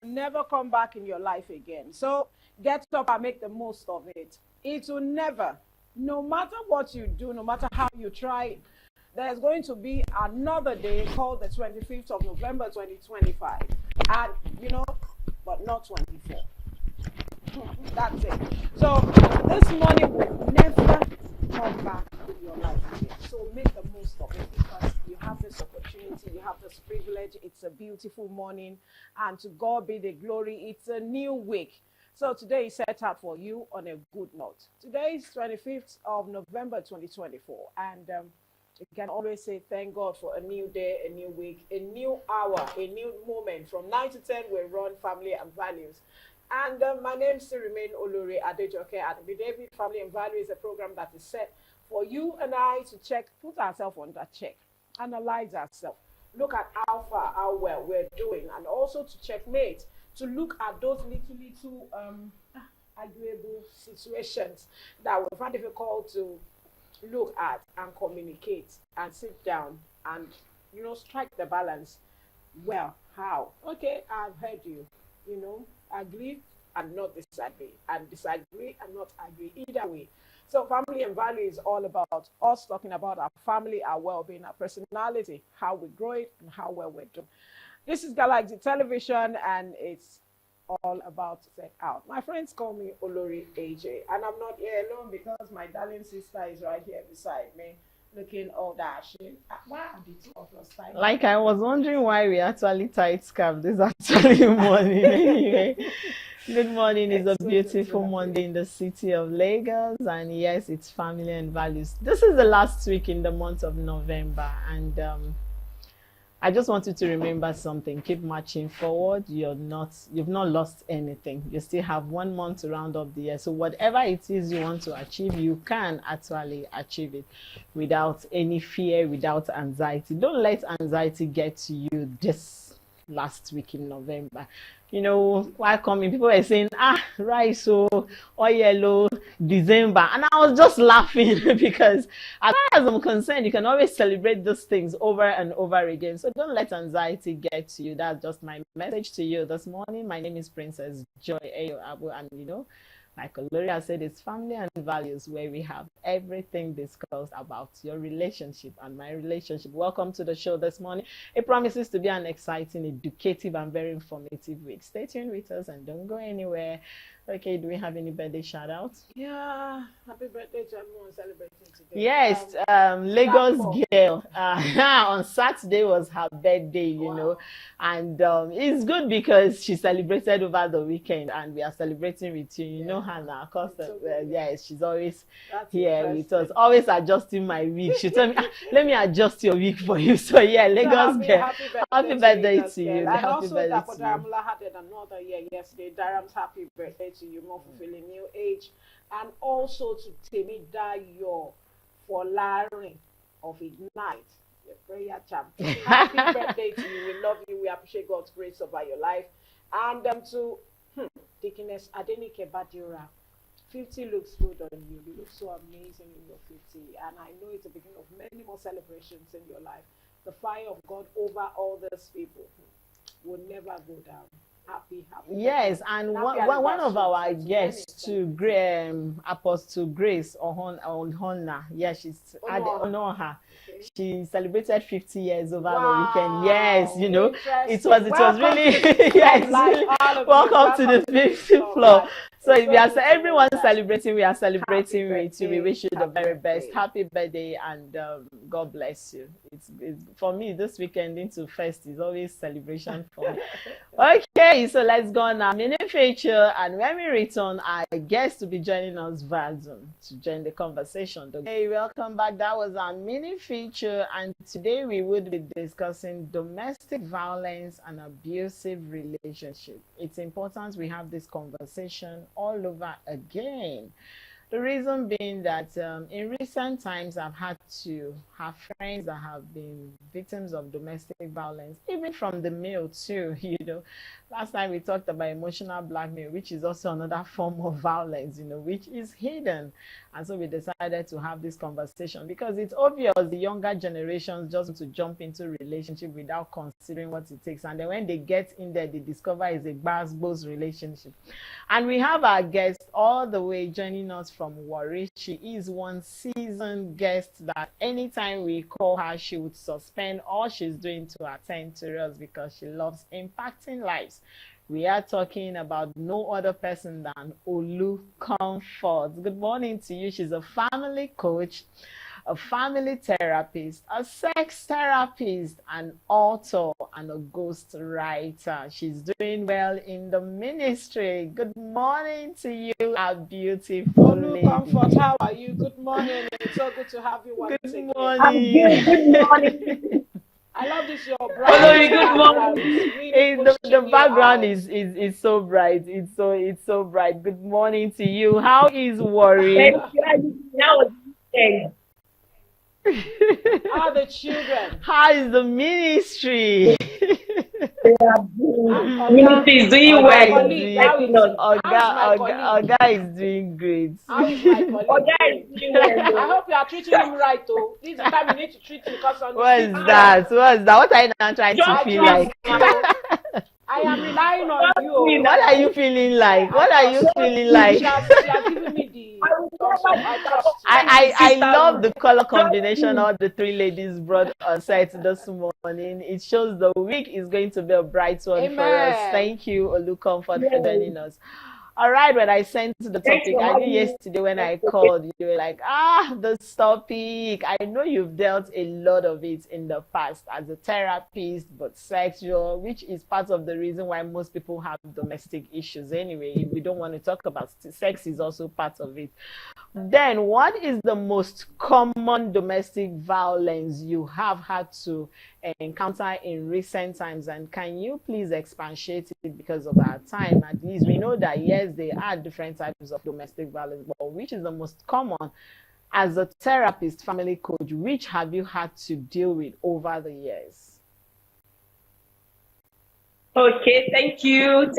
never come back in your life again. So get up and make the most of it. It will never, no matter what you do, no matter how you try, there's going to be another day called the 25th of November 2025. And, but not 24. That's it. So this money will never come back in your life again. So make the most of it because you have this opportunity, you have this privilege. It's a beautiful morning, and to God be the glory. It's a new week. So today is set out for you on a good note. Today is 25th of November 2024, and you can always say thank God for a new day, a new week, a new hour, a new moment. From 9 to 10, we run family and values. And my name still remains Olori Adejoke. And the David Family and Value is a program that is set for you and I to check, put ourselves under check, analyze ourselves, look at how far, how well we're doing, and also to checkmate, to look at those little agreeable situations that we find difficult to look at and communicate and sit down and, strike the balance. Well, how? Okay, I've heard you, agree and not disagree, and disagree and not agree, either way. So family and value is all about us talking about our family, our well-being, our personality, how we grow it, and how well we're doing. This is Galaxy Television, and it's all about set out. My friends call me Olori AJ, and I'm not here alone because my darling sister is right here beside me, looking all dashing. Why are the two of us tied? Like I was wondering why we actually tied scarf. This is actually morning anyway. Good morning. It's a beautiful Monday in the city of Lagos, and yes, it's family and values. This is the last week in the month of November, and I just want you to remember something. Keep marching forward. You've not lost anything. You still have 1 month to round up the year. So whatever it is you want to achieve, you can actually achieve it without any fear, without anxiety. Don't let anxiety get to you this last week in November. While coming, people were saying, rice, or yellow, December. And I was just laughing because as far as I'm concerned, you can always celebrate those things over and over again. So don't let anxiety get to you. That's just my message to you this morning. My name is Princess Joy Ayo Abu, and like Gloria said, it's family and values where we have everything discussed about your relationship and my relationship. Welcome to the show this morning. It promises to be an exciting, educative, and very informative week. Stay tuned with us and don't go anywhere. Okay, do we have any birthday shout outs? Yeah, happy birthday to everyone celebrating today. Yes, Lagos girl. On Saturday was her birthday, and it's good because she celebrated over the weekend, and we are celebrating with you. You know her now, cause yes, she's always here with us, always adjusting my wig. She told me, let me adjust your wig for you. So yeah, Lagos girl, happy birthday to you. And happy also, birthday Dapper to you. Daramula had another year yesterday. Daram's happy birthday to you, more fulfilling new age, and also to Temi Dayo for Larry of Ignite, your prayer champ. Happy birthday to you. We love you. We appreciate God's grace over your life. And to Deaconess Adenike Badira. 50 looks good on you. You look so amazing in your 50. And I know it's the beginning of many more celebrations in your life. The fire of God over all these people will never go down. Happy. Yes, and one of our guests to Apostle Grace Ohona. Yeah, she's Onoha. Okay. She celebrated 50 years over the weekend. Yes, it was really yes. Welcome to the 50th floor. So if everyone celebrating, we are celebrating with you. We wish you the very best. Happy birthday, and God bless you. It's for me, this weekend into first is always celebration for me. Okay, so let's go on our mini feature, and when we return, our guest to be joining us via Zoom to join the conversation. Hey, welcome back. That was our mini feature, and today we would be discussing domestic violence and abusive relationship. It's important we have this conversation all over again. The reason being that in recent times I've had to have friends that have been victims of domestic violence, even from the male too. Last time we talked about emotional blackmail, which is also another form of violence, which is hidden. And so we decided to have this conversation because it's obvious the younger generations just want to jump into relationship without considering what it takes. And then when they get in there, they discover it's a buzz relationship. And we have our guest all the way joining us from Warri. She is one seasoned guest that anytime we call her, she would suspend all she's doing to attend to us because she loves impacting lives. We are talking about no other person than Olu Comfort. Good morning to you. She's a family coach, a family therapist, a sex therapist, an author, and a ghost writer. She's doing well in the ministry. Good morning to you, our beautiful lady. Comfort, how are you? Good morning. It's so good to have you once again. Good morning. I'm good. Good morning. I love this your bright good morning. The background is so bright. It's so bright. Good morning to you. How is Warri? Thank you. Now How are the children? How is the ministry? Ministry is doing well. Oga is doing great. How is my colleague? Oga is doing well. I hope you are treating him right, though. This is the time you need to treat him because on What is that? What are you now trying to feel like? I am relying on you. What are you feeling like? What are you feeling like? She has given me the I love the color combination all the three ladies brought on set this morning. It shows the week is going to be a bright one. Amen. For us. Thank you, Olu Comfort, for joining us. All right, when I sent the topic, I knew yesterday when I called, you were like, this topic. I know you've dealt a lot of it in the past as a therapist, but sexual, which is part of the reason why most people have domestic issues anyway. If we don't want to talk about sex, is also part of it. Then, what is the most common domestic violence you have had to encounter in recent times, and can you please expatiate it because of our time? At least we know that yes, there are different types of domestic violence, but which is the most common? As a therapist, family coach, which have you had to deal with over the years? Okay, thank you,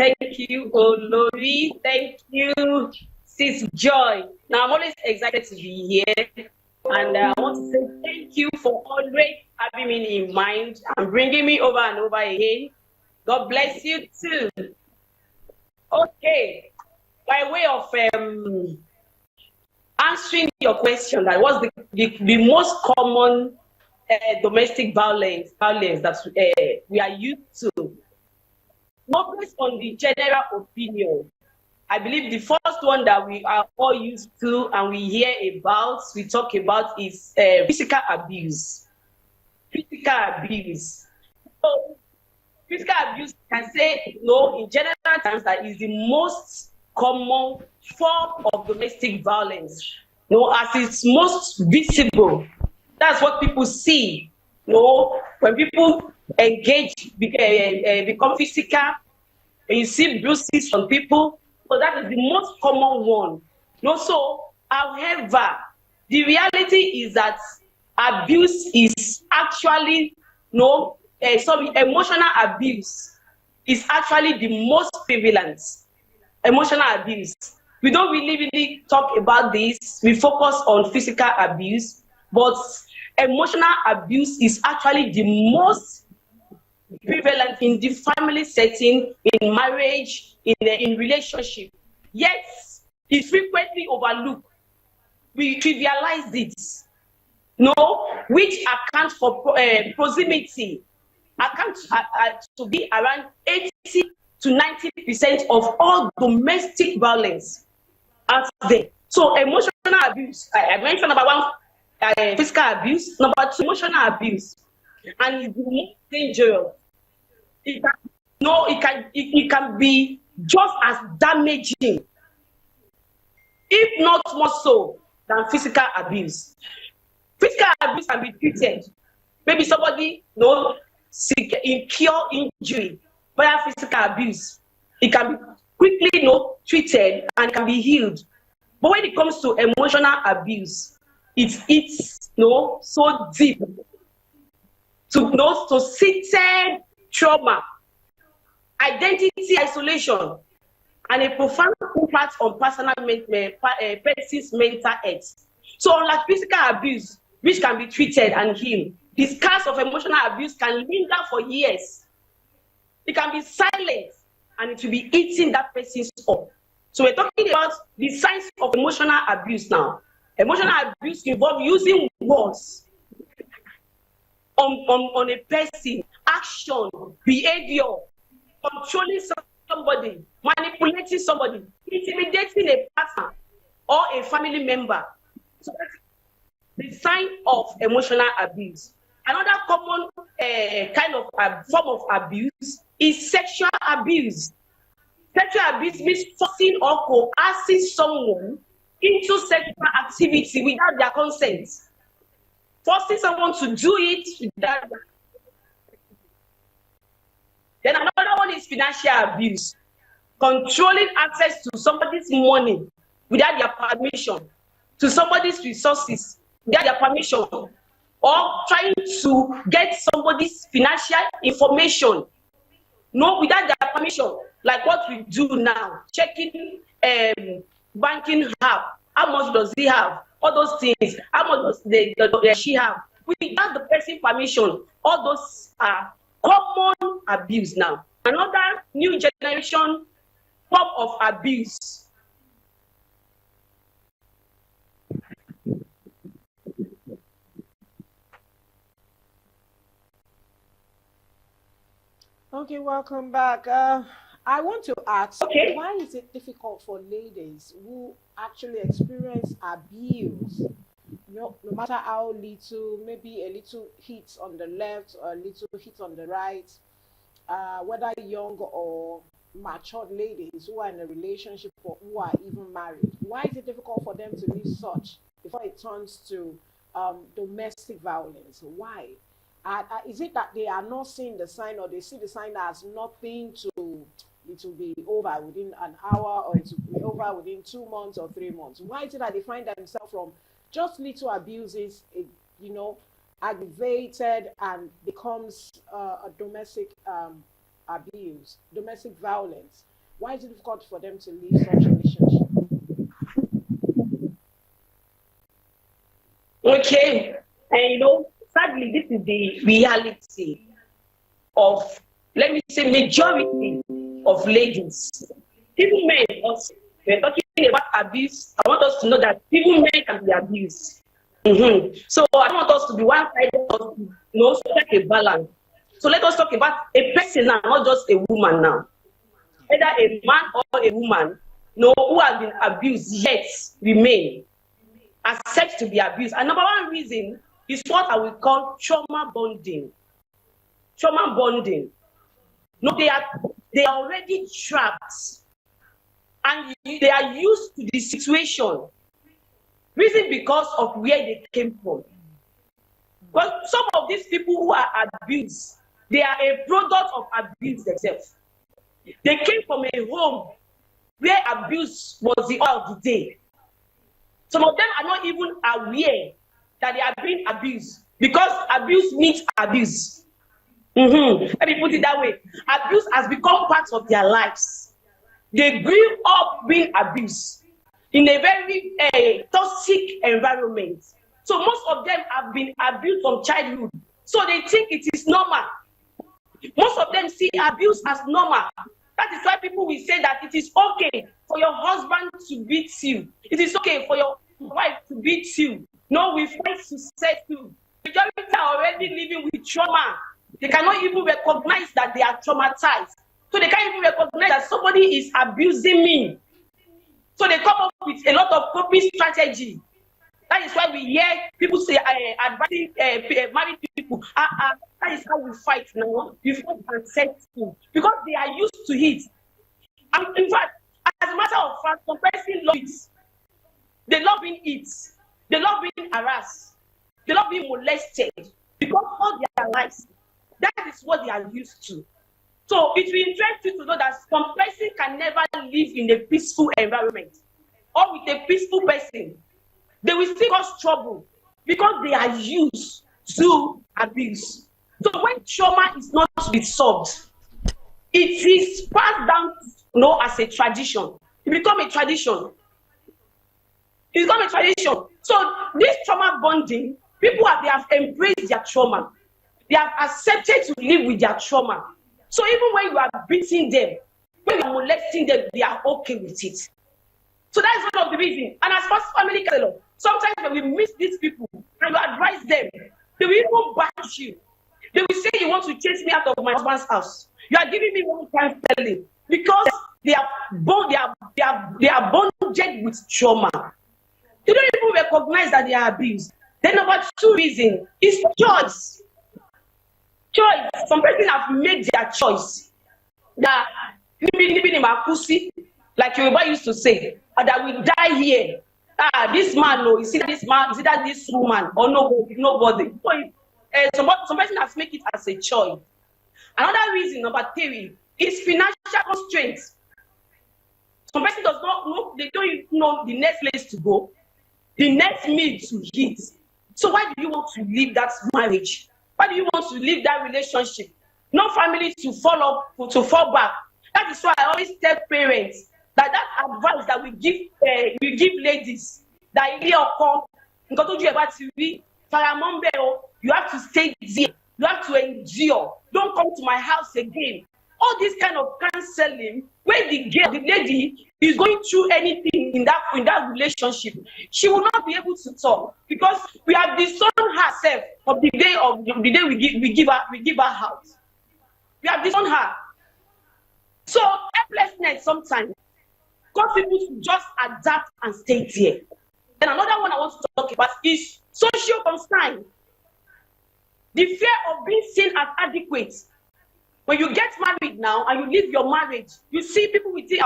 Olori, thank you, Sis Joy. Now I'm always excited to be here, and I want to say thank you for always having me in mind and bringing me over and over again. God bless you too. Okay, by way of answering your question, that was the most common domestic violence that we are used to. Not based on the general opinion, I believe the first one that we are all used to and we hear about, we talk about is physical abuse. Physical abuse. So, physical abuse can say, in general terms, that is the most common form of domestic violence. As it's most visible. That's what people see. When people engage, become physical, and you see bruises on people, so that is the most common one. However, the reality is that abuse is actually emotional abuse is actually the most prevalent. Emotional abuse. We don't really talk about this. We focus on physical abuse, but emotional abuse is actually the most prevalent in the family setting, in marriage, in relationship. Yes, it's frequently overlooked. We trivialize it. Which accounts for proximity, accounts to be around 80 to 90% of all domestic violence out there. So emotional abuse, I mentioned number one, physical abuse, number two, emotional abuse, and it's the most dangerous. It can be just as damaging, if not more so, than physical abuse. Physical abuse can be treated. Maybe somebody incur injury via physical abuse. It can be quickly treated and can be healed. But when it comes to emotional abuse, it eats, so deep to seated trauma, identity isolation, and a profound impact on person's mental health. So unlike physical abuse, which can be treated and healed, the scars of emotional abuse can linger for years. It can be silent, and it will be eating that person's up. So we're talking about the signs of emotional abuse now. Emotional abuse involves using words on a person, action, behavior, controlling somebody, manipulating somebody, intimidating a partner or a family member. So that's the sign of emotional abuse. Another common kind of form of abuse is sexual abuse. Sexual abuse means forcing or coercing someone into sexual activity without their consent. Forcing someone to do it without. Then another one is financial abuse. Controlling access to somebody's money without their permission, to somebody's resources without their permission, or trying to get somebody's financial information without their permission, like what we do now, checking banking app, how much does he have, all those things, how much does she have, without the person's permission. All those are common abuse now. Another new generation form of abuse. Okay, welcome back. I want to ask, why is it difficult for ladies who actually experience abuse, no matter how little, maybe a little hit on the left or a little hit on the right, whether young or matured ladies who are in a relationship or who are even married, why is it difficult for them to leave such before it turns to domestic violence? Why? Is it that they are not seeing the sign, or they see the sign as nothing to, it will be over within an hour, or it will be over within 2 months or 3 months? Why is it that they find themselves from just little abuses, aggravated, and becomes a domestic abuse, domestic violence? Why is it difficult for them to leave such a relationship? Okay, and sadly, this is the reality of, let me say, majority of ladies. Even men also. We're talking about abuse. I want us to know that even men can be abused. So I don't want us to be one-sided, strike a balance. So let us talk about a person now, not just a woman now. Either a man or a woman, who has been abused yet remain, accept to be abused. And number one reason is what I will call trauma bonding. Trauma bonding. They are already trapped, and they are used to the situation. Reason because of where they came from. But some of these people who are abused, they are a product of abuse themselves. They came from a home where abuse was the order of the day. Some of them are not even aware that they are being abused, because abuse means abuse. Let me put it that way. Abuse has become part of their lives. They grew up being abused in a very toxic environment. So most of them have been abused from childhood. So they think it is normal. Most of them see abuse as normal. That is why people will say that it is okay for your husband to beat you. It is okay for your wife to beat you. No, we fight to settle. Majority are already living with trauma. They cannot even recognize that they are traumatized. So they can't even recognize that somebody is abusing me. So they come up with a lot of coping strategy. That is why we hear people say, advising married people, that is how we fight now. We fight and settle. Because they are used to it. And in fact, as a matter of fact, some person love it. They love being it. They love being harassed. They love being molested. Because all their lives, that is what they are used to. So it will interest you to know that some person can never live in a peaceful environment or with a peaceful person. they will still cause trouble because they are used to abuse. So when trauma is not resolved, it is passed down, as a tradition. It become a tradition. It become a tradition. So this trauma bonding, they have embraced their trauma. They have accepted to live with their trauma. So even when you are beating them, when you are molesting them, they are okay with it. So that is one of the reasons. And as far as family counselor, sometimes when we meet these people, when you advise them, they will even bash you. They will say, you want to chase me out of my husband's house. You are giving me one time felony because they are bonded with trauma. They don't even recognize that they are abused. Then number 2 reason is choice. Choice. Some people have made their choice. That living in my pussy, like Yoruba used to say, that we die here. This man, no, is it this man, is it that this woman, or nobody. So, some person has made it as a choice. Another reason, number 3, is financial constraints. Some person does not know, they don't even know the next place to go, the next meal to eat. So why do you want to leave that marriage? Why do you want to leave that relationship? No family to fall back. That is why I always tell parents that advice that we give ladies, that you have to stay there. You have to endure. Don't come to my house again. All this kind of counseling, when the lady is going through anything in that relationship, she will not be able to talk because we have disowned herself of the day we give her house. We have disowned her. So helplessness sometimes cause people to just adapt and stay there. Then another one I want to talk about is social concern. The fear of being seen as adequate. When you get married now and you leave your marriage, you see people will say,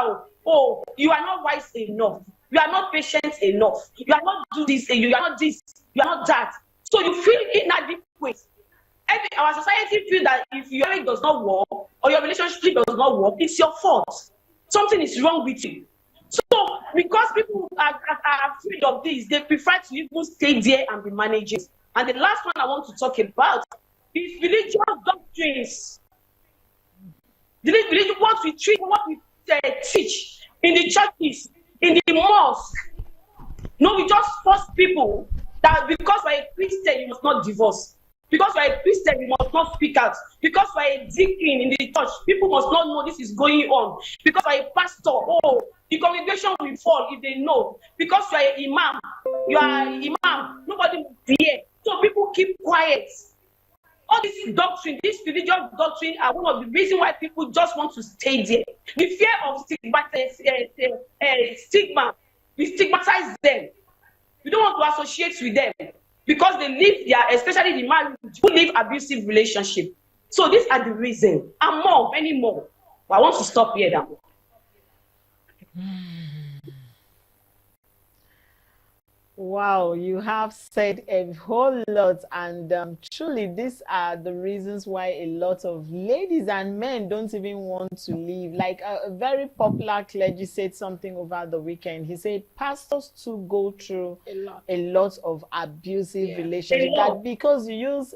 oh, you are not wise enough. You are not patient enough. You are not do this. You are not this. You are not that. So you feel inadequate. Our society feels that if your marriage does not work or your relationship does not work, it's your fault. Something is wrong with you. So because people are afraid of this, they prefer to even stay there and be managing. And the last one I want to talk about is religious doctrines. What we teach in the churches, in the mosque. No, we just force people that because you're a Christian, you must not divorce. Because you're a Christian, you must not speak out. Because you're a deacon in the church, people must not know this is going on. Because you're a pastor, the congregation will fall if they know. Because you're an imam, nobody will hear. So people keep quiet. All this doctrine, this religious doctrine are one of the reasons why people just want to stay there. The fear of stigma, we stigmatize them. We don't want to associate with them because they live especially the man who live abusive relationship. So these are the reasons, and more, many more. But I want to stop here now. Wow, you have said a whole lot, and truly these are the reasons why a lot of ladies and men don't even want to leave. Like a very popular clergy said something over the weekend. He said pastors too go through a lot of abusive relationships. That because you use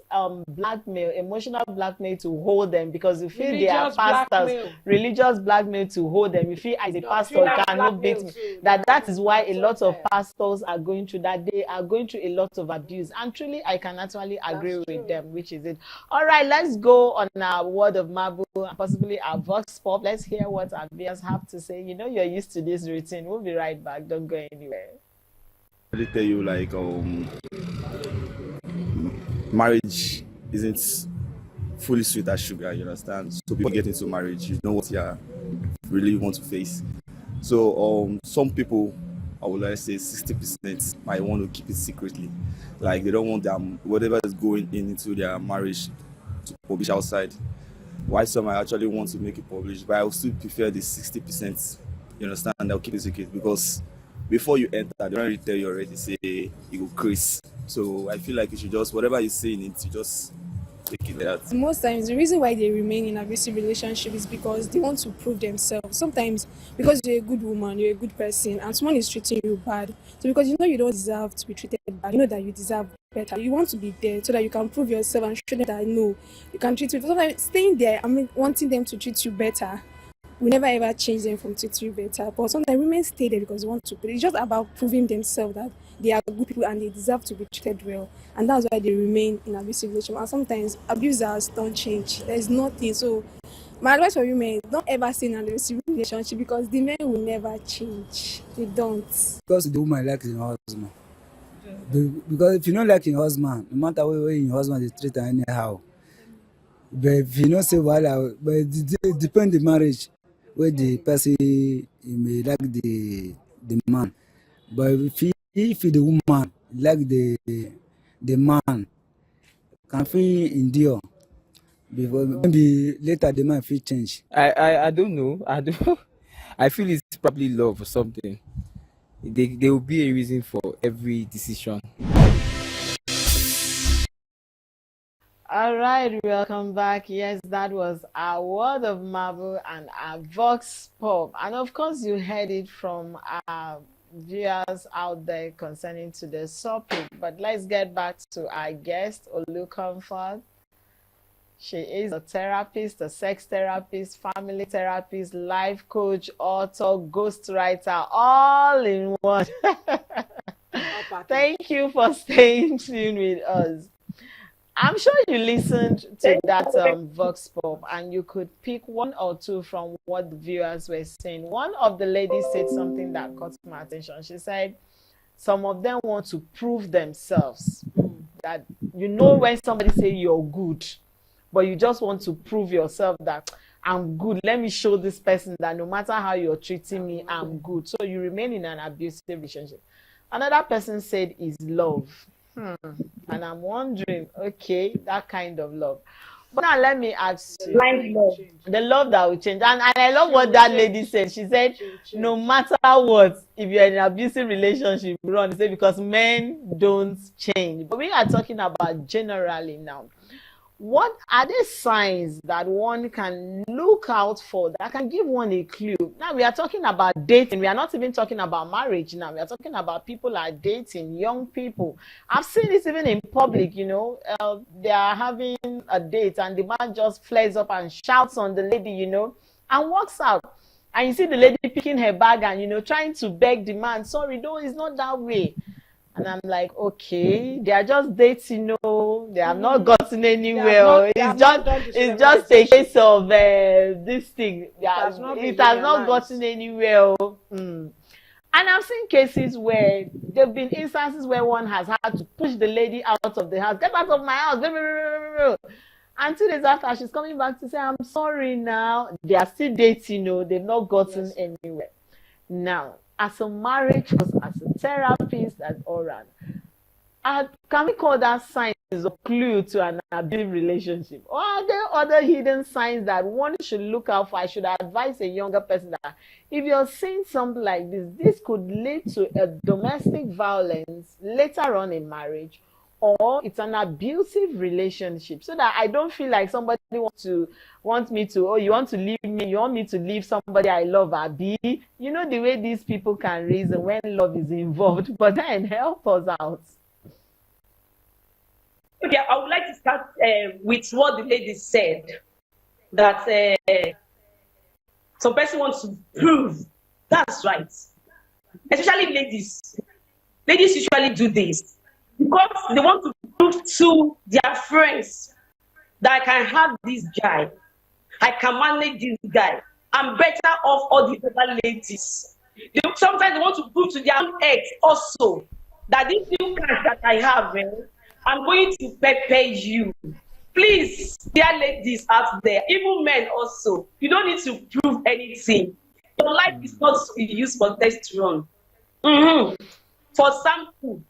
blackmail, emotional blackmail to hold them because you feel they are pastors, religious blackmail to hold them. You feel as a pastor cannot beat me. That is why a lot of pastors are going through that. They are going through a lot of abuse, and truly I can actually agree with them, which is it. All right, let's go on our word of marble and possibly our vox pop. Let's hear what our viewers have to say. You know you're used to this routine. We'll be right back. Don't go anywhere. They tell you like marriage isn't fully sweet as sugar, you understand? So people get into marriage, you know what you really want to face. So some people, I would like to say 60% might want to keep it secretly. Like they don't want them, whatever is going into their marriage to publish outside. Why some might actually want to make it published, but I would still prefer the 60%, you understand, they'll keep it secret because before you enter, they don't really tell you already, say you go crazy. So I feel like you should just, whatever you say in it, you just take things like that. Most times, the reason why they remain in abusive relationship is because they want to prove themselves. Sometimes, because you're a good woman, you're a good person, and someone is treating you bad. So, because you know you don't deserve to be treated bad, you know that you deserve better. You want to be there so that you can prove yourself and show them that no, you can treat people. Sometimes staying there, I mean, wanting them to treat you better we never ever change them from treating you better. But sometimes women stay there because they want to. But it's just about proving themselves that they are good people and they deserve to be treated well. And that's why they remain in abusive relationship. And sometimes abusers don't change. There's nothing. So my advice for women, don't ever stay in an abusive relationship because the men will never change. They don't. Because the woman likes your husband. Because if you don't like your husband, no matter where your husband is treated anyhow. But if you don't say well, but it depends the marriage where the person you may like the man. But if the woman like the man, can feel endure. Before maybe later the man feel change. I don't know. I don't. I feel it's probably love or something. There will be a reason for every decision. All right, welcome back. Yes, that was our Word of Marble and our Vox Pop. And of course, you heard it from our viewers out there concerning to the topic. But let's get back to our guest, Olu Comfort. She is a therapist, a sex therapist, family therapist, life coach, author, ghostwriter, all in one. Thank you for staying tuned with us. I'm sure you listened to that Vox Pop and you could pick one or two from what the viewers were saying. One of the ladies said something that caught my attention. She said, some of them want to prove themselves. That you know when somebody say you're good, but you just want to prove yourself that I'm good. Let me show this person that no matter how you're treating me, I'm good. So you remain in an abusive relationship. Another person said is love. And I'm wondering, okay, that kind of love. But now let me ask you, the love that will change. And I love what that lady said. She said, no matter what, if you're in an abusive relationship, run. Say because men don't change. But we are talking about generally now. What are the signs that one can look out for that can give one a clue? Now we are talking about dating. We are not even talking about marriage now. We are talking about people are dating, young people. I've seen this even in public, you know. They are having a date and the man just flares up and shouts on the lady, you know, and walks out. And you see the lady picking her bag and, you know, trying to beg the man, sorry, no, it's not that way. And I'm like, okay, they are just dating, you know, they have not gotten anywhere. It's just a case of this thing. It has not gotten anywhere. And I've seen cases where there have been instances where one has had to push the lady out of the house. Get out of my house. And 2 days after, she's coming back to say, I'm sorry now. They are still dating, you know, they've not gotten anywhere. Now, as a marriage, as a therapist, as all around, can we call that signs of clue to an abusive relationship? Or are there other hidden signs that one should look out for? I should advise a younger person that if you're seeing something like this could lead to a domestic violence later on in marriage, or it's an abusive relationship, so that I don't feel like somebody wants me to, oh, you want to leave me, you want me to leave somebody I love, Abi. You know the way these people can reason when love is involved, but then help us out. Okay, I would like to start with what the lady said, that some person wants to prove. That's right. Especially ladies. Ladies usually do this because they want to prove to their friends that I can have this guy, I can manage this guy, I'm better off all the other ladies. Sometimes they want to prove to their own ex also that this new cash that I have, I'm going to pay you. Please, dear ladies out there, even men also, you don't need to prove anything. Your life is not to be used for test run. For sample,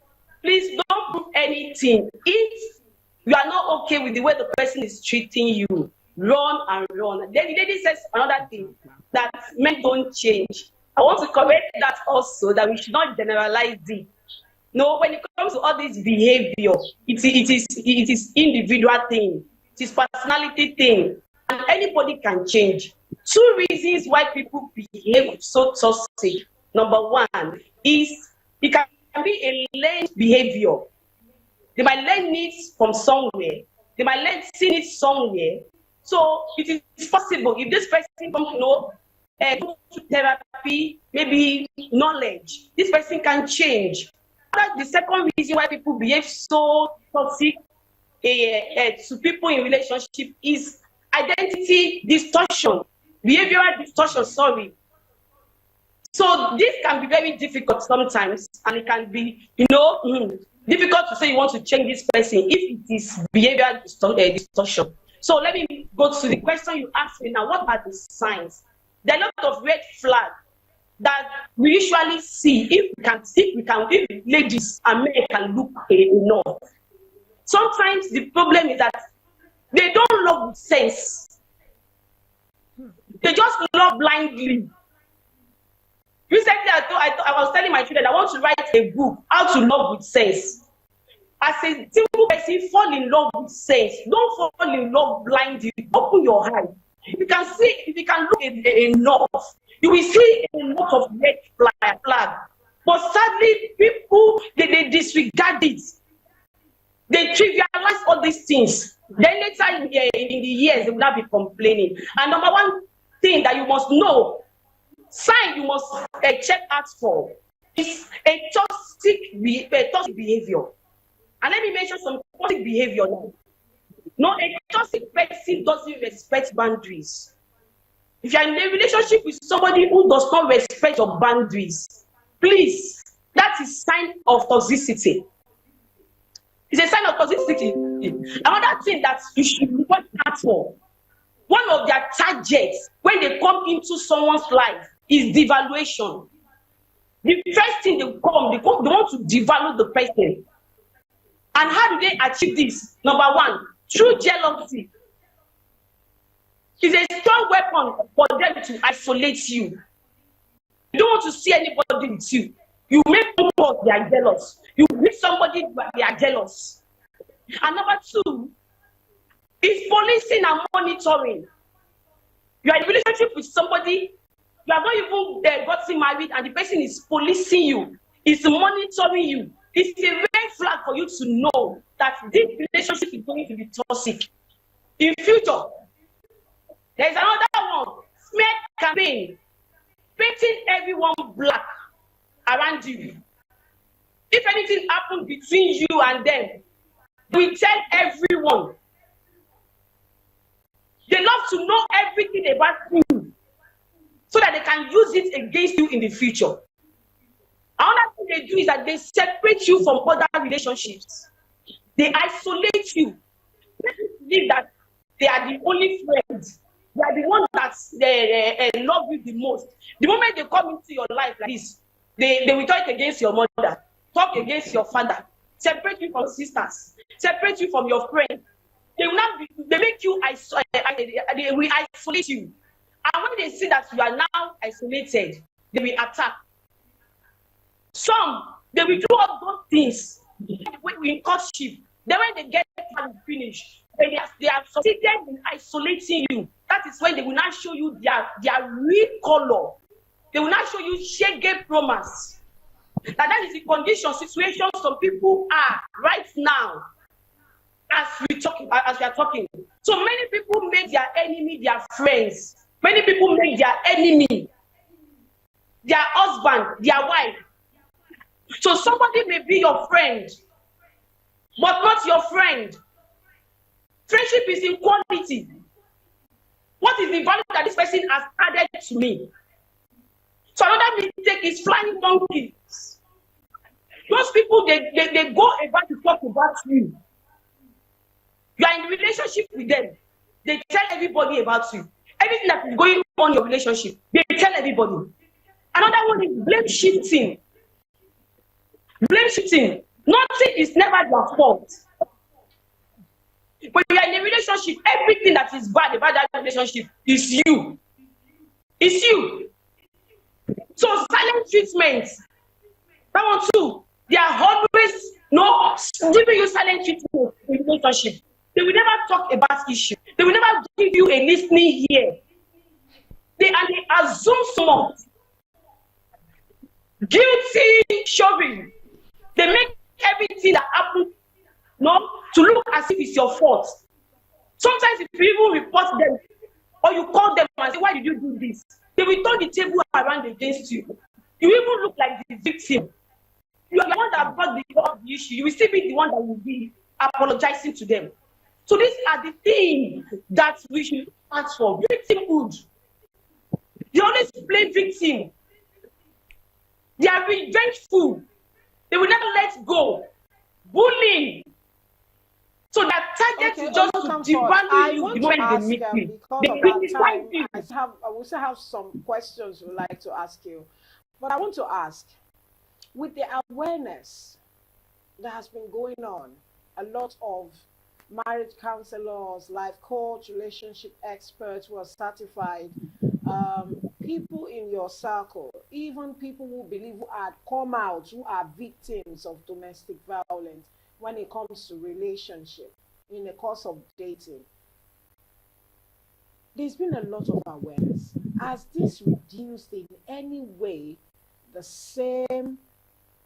please don't prove anything. If you are not okay with the way the person is treating you, run and run. Then the lady says another thing, that men don't change. I want to correct that also, that we should not generalize it. No, when it comes to all this behavior, it is individual thing. It It is personality thing, and anybody can change. 2 reasons why people behave so toxic. Number one is it can be a learned behavior. They might learn it from somewhere. They might learn seen it somewhere. So it is possible if this person comes to know go to therapy, maybe knowledge, this person can change. That's the second reason why people behave so toxic to people in relationship is identity distortion, behavioral distortion, sorry. So this can be very difficult sometimes, and it can be, difficult to say you want to change this person if it is behavioral distortion. So let me go to the question you asked me now. What are the signs? There are a lot of red flags that we usually see if ladies and men can look enough. Sometimes the problem is that they don't love with sense. They just love blindly. Recently, I was telling my children I want to write a book, How to Love with Sense. As a simple person, fall in love with sense. Don't fall in love blindly. Open your eyes. If you can look enough, you will see a lot of red flag. But sadly, people they disregard it. They trivialize all these things. Then later in the years, they will not be complaining. And number one thing that you must know, sign you must check out for, is a toxic behavior. And let me mention some toxic behavior now. No, a toxic person doesn't respect boundaries. If you're in a relationship with somebody who does not respect your boundaries, please, that is sign of toxicity. It's a sign of toxicity. Another thing that you should watch out for, one of their targets when they come into someone's life is devaluation. The first thing they want to devalue the person. And how do they achieve this? Number one, through jealousy. It's a strong weapon for them to isolate you. You don't want to see anybody with you. You make people they are jealous. You meet somebody they are jealous. And number two is policing and monitoring. You are in a relationship with somebody, you have not even gotten married, and the person is policing you, is monitoring you. It's a red flag for you to know that this relationship is going to be toxic. In future, there's another one, smear campaign, painting everyone black around you. If anything happens between you and them, we tell everyone. They love to know everything about you so that they can use it against you in the future. Another thing they do is that they separate you from other relationships. They isolate you. Let you believe that they are the only friends. They are the ones that they love you the most. The moment they come into your life like this, they will talk against your mother, talk against your father, separate you from sisters, separate you from your friends. They make you they will isolate you. And when they see that you are now isolated, they will attack. Some, they will do all those things in courtship. Then when they get finished, they are succeeded in isolating you. That is when they will not show you their real color. They will not show you shege promise. That is the condition, situation some people are right now as we are talking. So many people make their enemy their friends. Many people make their enemy their husband, their wife. So somebody may be your friend, but not your friend. Friendship is in quality. What is the value that this person has added to me? So another mistake is flying monkeys. Those people, they go about to talk about you. You are in a relationship with them. They tell everybody about you. Everything that is going on in your relationship, they tell everybody. Another one is blame shifting. Blame shifting. Nothing is never your fault. When you are in a relationship, everything that is bad about that relationship is you. It's you. So silent treatment. That one too. They are always giving you silent treatment in relationship. They will never talk about issues. They will never give you a listening ear. They assume so much. Guilty shoving. They make everything that happens, no, to look as if it's your fault. Sometimes if you even report them or you call them and say, why did you do this? They will turn the table around against you. You even look like the victim. You are the one that brought the issue. You will still be the one that will be apologizing to them. So these are the things that we should ask for. Victimhood. They always play victim. They are revengeful. They will never let go. Bullying. So their target is just to devalue you the moment they meet you. They criticize you. I will still have some questions we'd like to ask you. But I want to ask, with the awareness that has been going on, a lot of marriage counselors, life coach, relationship experts who are certified, people in your circle, even people who believe who had come out, who are victims of domestic violence when it comes to relationship, in the course of dating, there's been a lot of awareness. Has this reduced in any way the same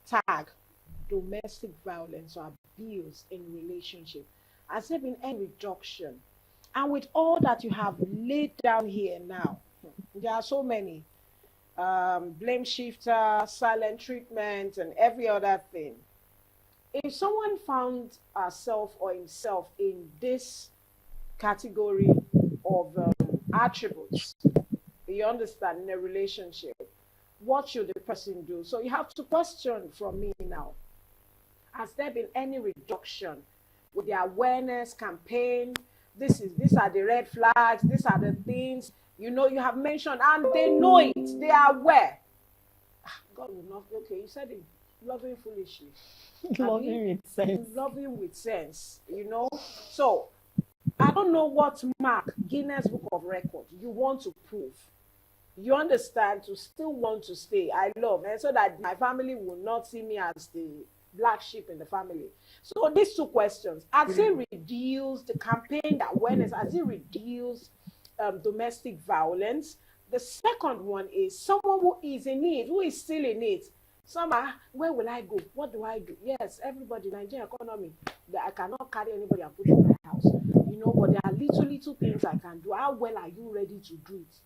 tag, domestic violence or abuse in relationship? Has there been any reduction? And with all that you have laid down here now, there are so many blame shifter, silent treatment, and every other thing. If someone found herself or himself in this category of attributes, you understand, in a relationship, what should the person do? So you have to question from me now. Has there been any reduction with the awareness campaign? These are the red flags. These are the things, you know, you have mentioned, and they know it. They are aware. God will not. Okay, you said it. Loving foolishly. Loving with sense. Loving with sense. You know. So I don't know what mark Guinness Book of Records you want to prove. You understand, to still want to stay. I love, and so that my family will not see me as the black sheep in the family. So these two questions: has it reduced the campaign awareness? Has it reduced domestic violence? The second one is someone who is in it, who is still in it. Some are, where will I go? What do I do? Yes, everybody, Nigerian economy, that I cannot carry anybody and put in my house. You know, but there are little things I can do. How well are you ready to do it?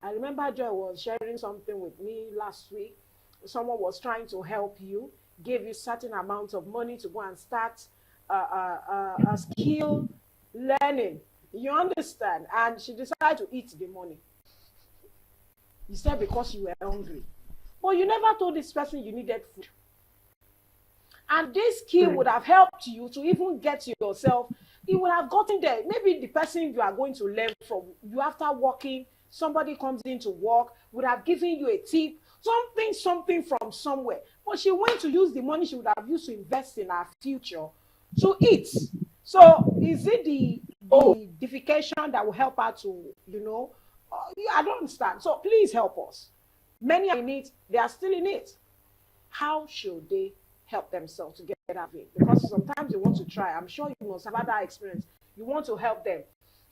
I remember Joy was sharing something with me last week. Someone was trying to help you, gave you certain amounts of money to go and start a skill learning. You understand? And she decided to eat the money. You said because you were hungry. But you never told this person you needed food. And this skill would have helped you to even get yourself, you would have gotten there. Maybe the person you are going to learn from, you after working, somebody comes in to work, would have given you a tip, something from somewhere. But she went to use the money she would have used to invest in her future to eat. So is it the edification that will help her to, you know, I don't understand. So please help us. Many are in it, they are still in it. How should they help themselves to get out of it? Because sometimes you want to try. I'm sure you must have had that experience. You want to help them.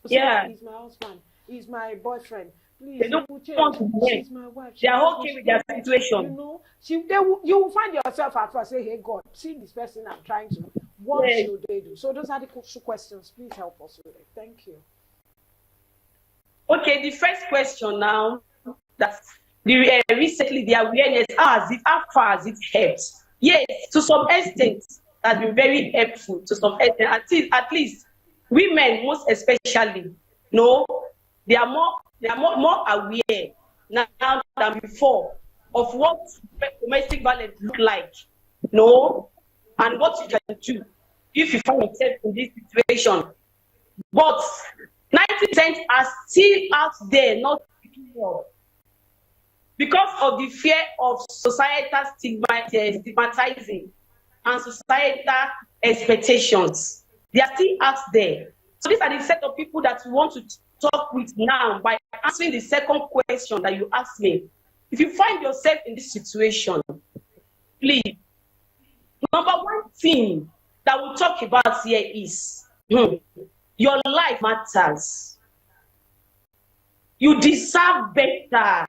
Yeah. He's my husband. He's my boyfriend. Please, they don't want to wait. She's my wife. They are okay with their situation. You know, you will find yourself at first say, hey God, see this person I'm trying to. What should they do? So those are the two questions. Please help us with it. Thank you. Okay, the first question now, that's recently the awareness, how far has it helped? Yes, to some extent, has been very helpful. To some extent, at least women, most especially, no, they are more aware now than before of what domestic violence look like, no, and what you can do if you find yourself in this situation. But 90% are still out there, not speaking up, because of the fear of societal stigmatizing and societal expectations. They are still out there. So these are the set of people that we want to talk with now by answering the second question that you asked me. If you find yourself in this situation, please, number one thing that we'll talk about here is Your life matters. You deserve better.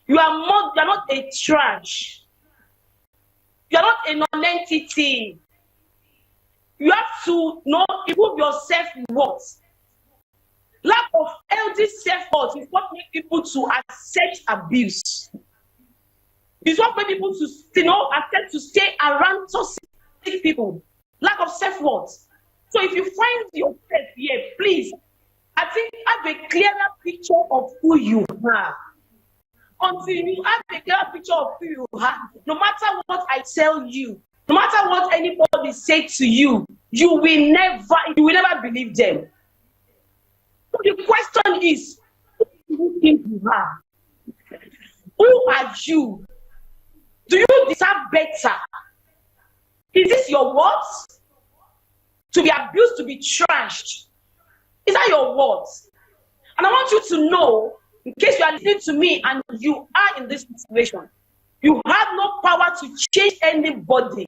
You are more, you are not a trash. You are not a non-entity. You have to know, improve your self-worth. Lack of healthy self-worth is what makes people to accept abuse. It's what makes people to, accept to stay around toxic people. Lack of self-worth. So if you find yourself here, please, I think have a clearer picture of who you are. Until you have a clearer picture of who you are, no matter what I tell you, no matter what anybody say to you, you will never believe them. So the question is, who do you think you are? Who are you? Do you deserve better? Is this your words? To be abused, to be trashed. Is that your words? And I want you to know, in case you are listening to me and you are in this situation, you have no power to change anybody.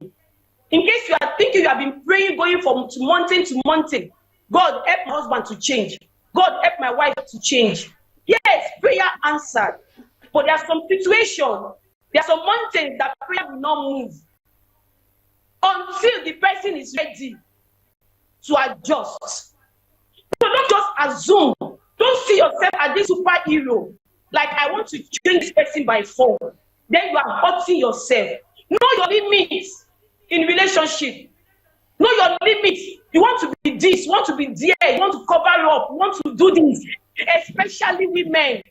In case you are thinking you have been praying, going from mountain to mountain, God help my husband to change. God help my wife to change. Yes, prayer answered. But there are some situations, there are some mountains that prayer will not move until the person is ready to adjust. So don't just assume. Don't see yourself as this superhero. Like, I want to change this person by force. Then you are hurting yourself. Know your limits in relationship. Know your limits. You want to be this, you want to be there, you want to cover up, you want to do this. Especially women.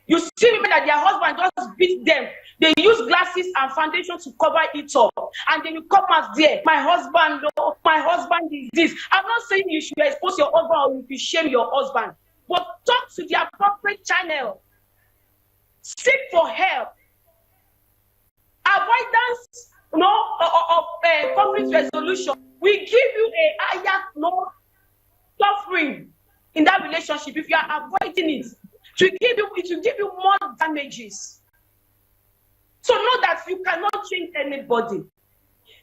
You see women that their husband just beat them. They use glasses and foundation to cover it up. And then you come out there, my husband is this. I'm not saying you should expose your husband or you should shame your husband. But talk to the appropriate channel. Seek for help. Avoidance, of conflict resolution will give you a higher suffering in that relationship. If you are avoiding it, it will give you more damages. So know that you cannot change anybody.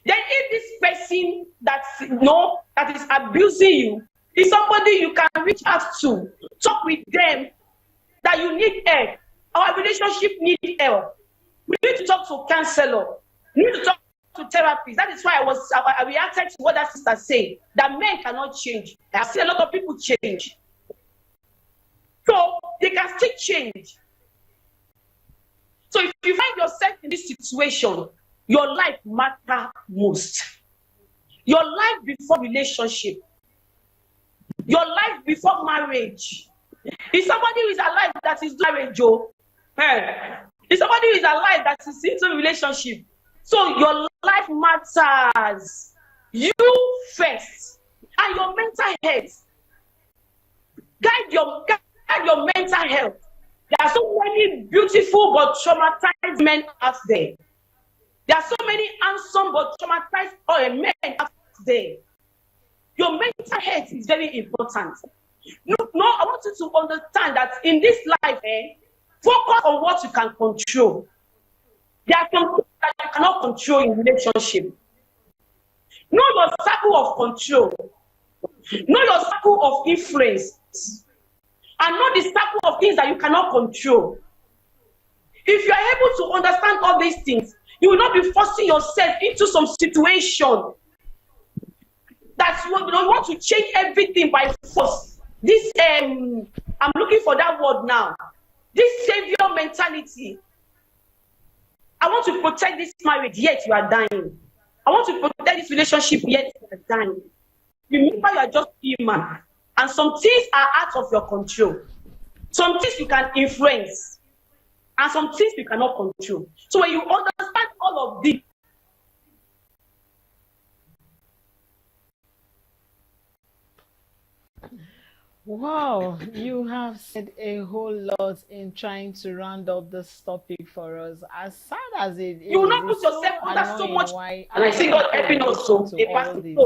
Then if this person that is abusing you is somebody you can reach out to, talk with them that you need help. Our relationship needs help. We need to talk to a counselor. We need to talk to therapists. That is why I reacted to what that sister said, that men cannot change. I see a lot of people change. So they can still change. So if you find yourself in this situation, your life matters most. Your life before relationship. Your life before marriage. If somebody who is alive that is marriage, if somebody who is alive that is into a relationship, so your life matters. You first. And your mental health. Guide your mental health. There are so many beautiful but traumatized men out there. There are so many handsome but traumatized men out there. Your mental health is very important. No, I want you to understand that in this life, focus on what you can control. There are some things that you cannot control in relationship. Know your circle of control. Know your circle of influence. And know the circle of things that you cannot control. If you are able to understand all these things, you will not be forcing yourself into some situation that you want to change everything by force. This, I'm looking for that word now. This savior mentality. I want to protect this marriage, yet you are dying. I want to protect this relationship, yet you are dying. Remember, you are just human. And some things are out of your control. Some things you can influence. And some things you cannot control. So when you understand all of this, Wow, you have said a whole lot in trying to round up this topic for us. As sad as it is, you will not put it's yourself so under so annoying much. why And I see God helping us so. to all this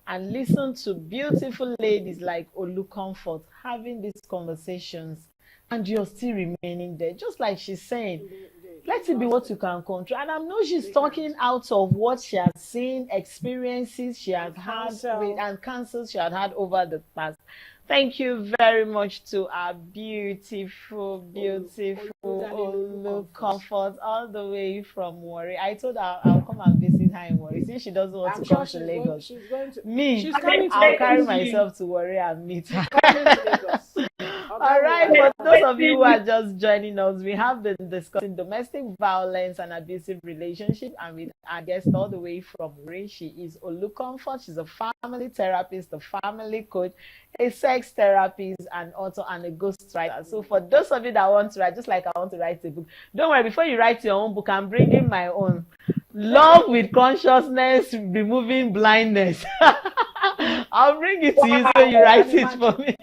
and listen to beautiful ladies like Olu Comfort having these conversations, and you're still remaining there, just like she's saying. let it be what you can control. And I know she's talking out of what she has seen, experiences she has had with, and cancers she had had over the past. Thank you very much to our beautiful Olu Comfort all the way from Warri. I told her I'll come and visit her in Warri. Since she doesn't want to come to Lagos. She's going to. Me, She's coming to I'll Lagos. carry myself to Warri and meet her. Coming to Lagos. All right, for those of you who are just joining us, we have been discussing domestic violence and abusive relationship, and with our guest all the way from Ray. She is Olu Comfort. She's a family therapist, a family coach, a sex therapist, and also a ghostwriter. So for those of you that want to write, just like I want to write a book, don't worry, before you write your own book, I'm bringing my own. Love with Consciousness, Removing Blindness. I'll bring it to you so you write it for me.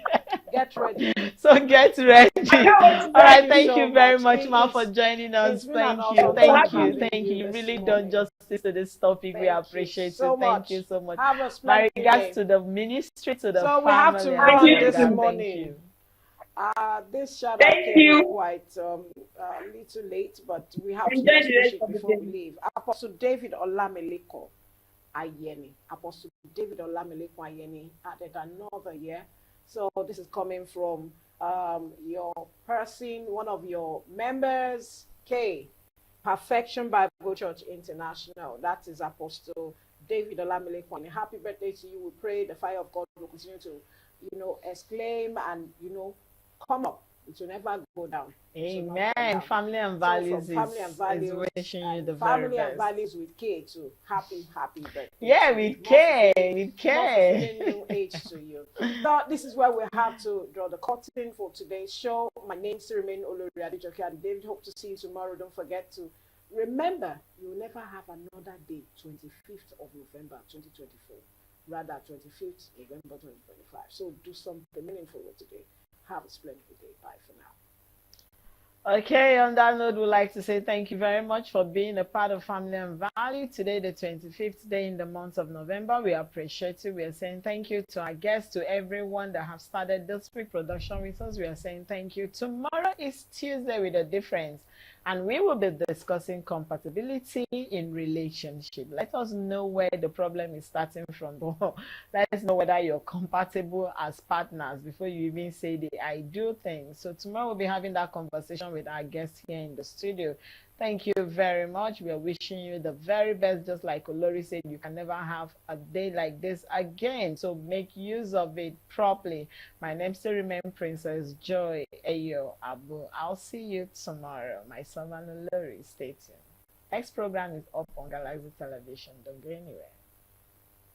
Get ready. So get ready. All right, thank so you very much. much, Ma, for joining us. Thank you. You really done justice to this topic. We appreciate it. Thank you so much. My regards to the ministry, to the family. So we have to run this morning. This shout out came quite little late, but we have to push it before we leave. Apostle David Olameleko Ayeni. Apostle David Olameleko Ayeni added another year. So this is coming from your person, one of your members, K, Perfection Bible Church International. That is Apostle David Olameleko. Happy birthday to you. We pray the fire of God will continue to, exclaim and, come up. It will never go down. Amen. Family and values, is wishing you the very best. Family and values with K too. Happy birthday. Yeah, with K. New age to you. So this is where we have to draw the curtain for today's show. My name still remains Olori Adejoke and David. Hope to see you tomorrow. Don't forget to remember, you will never have another day, 25th of November 2024. Rather, 25th November 2025. So do something meaningful today. Have a splendid day. Bye for now. Okay, on that note, we'd like to say thank you very much for being a part of Family and Value. Today, the 25th day in the month of November. We appreciate you. We are saying thank you to our guests, to everyone that have started this week production with us. We are saying thank you. Tomorrow is Tuesday with a difference, and we will be discussing compatibility in relationship. Let us know where the problem is starting from. Let us know whether you're compatible as partners before you even say the I do thing. So tomorrow we'll be having that conversation with our guests here in the studio. Thank you very much. We are wishing you the very best. Just like Olori said, you can never have a day like this again. So make use of it properly. My name still remains Princess Joy Ayo Abu. I'll see you tomorrow. Myself and Olori, stay tuned. Next program is up on Galaxy Television. Don't go anywhere.